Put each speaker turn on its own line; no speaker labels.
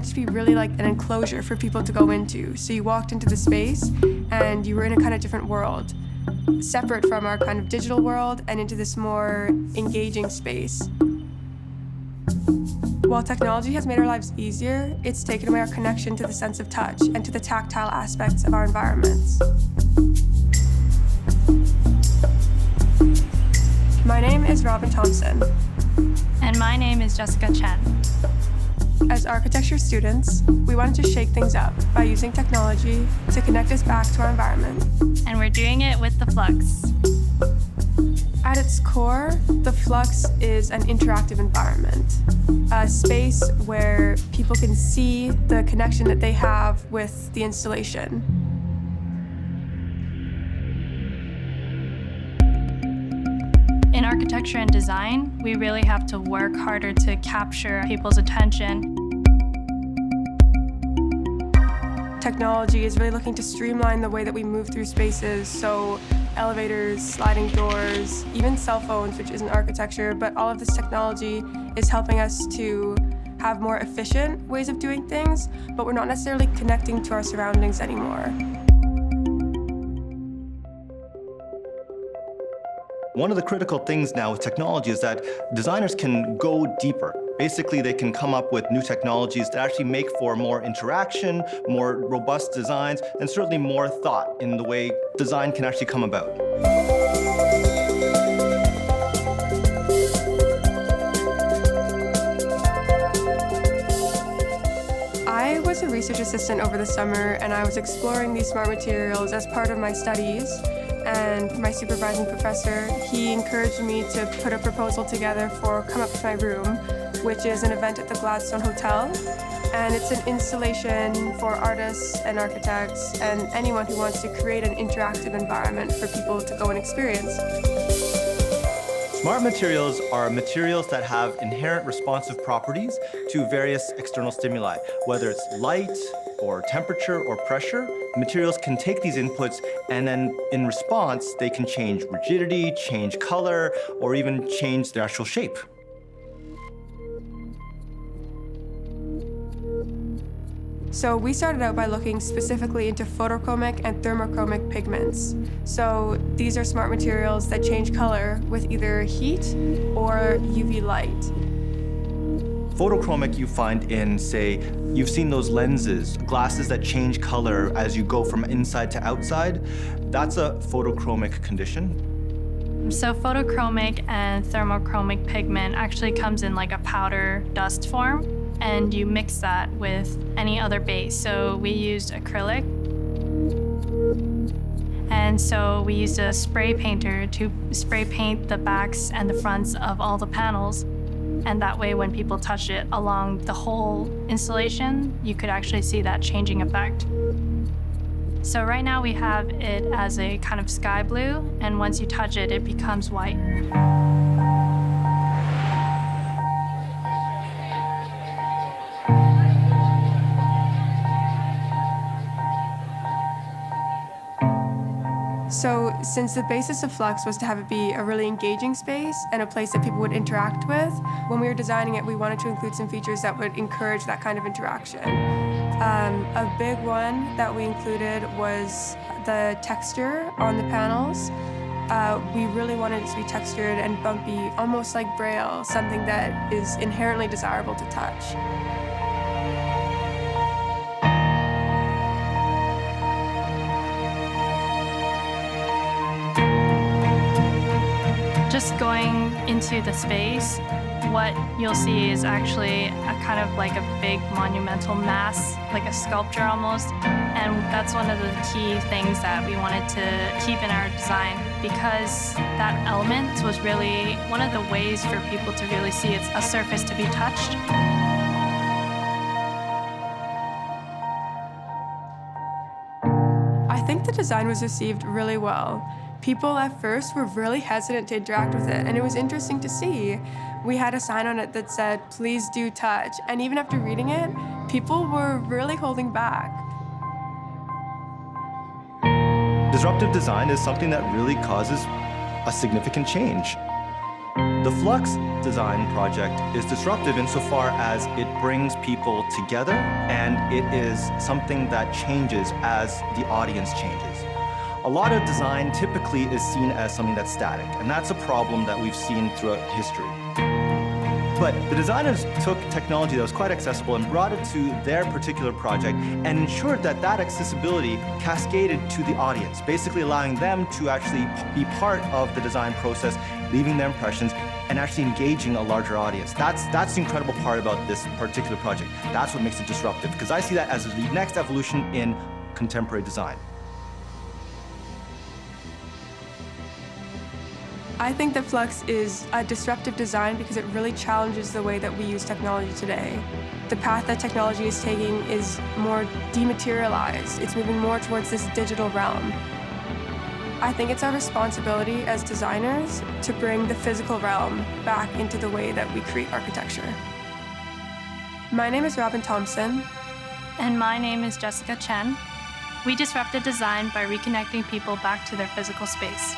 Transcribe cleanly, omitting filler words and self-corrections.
meant to be really like an enclosure for people to go into. So you walked into the space and you were in a kind of different world, separate from our kind of digital world and into this more engaging space. While technology has made our lives easier, it's taken away our connection to the sense of touch and to the tactile aspects of our environments. My name is Robyn Thompson.
And my name is Jessica Chen.
As architecture students, we wanted to shake things up by using technology to connect us back to our environment.
And we're doing it with the FLUX.
At its core, the FLUX is an interactive environment, a space where people can see the connection that they have with the installation.
In architecture and design, we really have to work harder to capture people's attention.
Technology is really looking to streamline the way that we move through spaces, so elevators, sliding doors, even cell phones, which isn't architecture, but all of this technology is helping us to have more efficient ways of doing things, but we're not necessarily connecting to our surroundings anymore.
One of the critical things now with technology is that designers can go deeper. Basically, they can come up with new technologies that actually make for more interaction, more robust designs, and certainly more thought in the way design can actually come about.
I was a research assistant over the summer, and I was exploring these smart materials as part of my studies. And my supervising professor, he encouraged me to put a proposal together for Come Up to My Room, which is an event at the Gladstone Hotel. And it's an installation for artists and architects and anyone who wants to create an interactive environment for people to go and experience.
Smart materials are materials that have inherent responsive properties to various external stimuli, whether it's light or temperature or pressure. Materials can take these inputs and then in response, they can change rigidity, change color, or even change their actual shape.
So we started out by looking specifically into photochromic and thermochromic pigments. So these are smart materials that change color with either heat or UV light.
Photochromic you find in, say, you've seen those lenses, glasses that change color as you go from inside to outside. That's a photochromic condition.
So photochromic and thermochromic pigment actually comes in like a powder dust form, and you mix that with any other base. So we used acrylic. And so we used a spray painter to spray paint the backs and the fronts of all the panels. And that way, when people touch it along the whole installation, you could actually see that changing effect. So right now we have it as a kind of sky blue, and once you touch it, it becomes white.
So since the basis of FLUX was to have it be a really engaging space and a place that people would interact with, when we were designing it, we wanted to include some features that would encourage that kind of interaction. A big one that we included was the texture on the panels. We really wanted it to be textured and bumpy, almost like Braille, something that is inherently desirable to touch.
Just going into the space, what you'll see is actually a kind of like a big monumental mass, like a sculpture almost. And that's one of the key things that we wanted to keep in our design, because that element was really one of the ways for people to really see it's a surface to be touched.
I think the design was received really well. People at first were really hesitant to interact with it, and it was interesting to see. We had a sign on it that said, "Please do touch," and even after reading it, people were really holding back.
Disruptive design is something that really causes a significant change. The FLUX design project is disruptive insofar as it brings people together, and it is something that changes as the audience changes. A lot of design typically is seen as something that's static, and that's a problem that we've seen throughout history. But the designers took technology that was quite accessible and brought it to their particular project and ensured that that accessibility cascaded to the audience, basically allowing them to actually be part of the design process, leaving their impressions, and actually engaging a larger audience. That's the incredible part about this particular project. That's what makes it disruptive, because I see that as the next evolution in contemporary design.
I think that FLUX is a disruptive design because it really challenges the way that we use technology today. The path that technology is taking is more dematerialized. It's moving more towards this digital realm. I think it's our responsibility as designers to bring the physical realm back into the way that we create architecture. My name is Robyn Thompson.
And my name is Jessica Chen. We disrupted design by reconnecting people back to their physical space.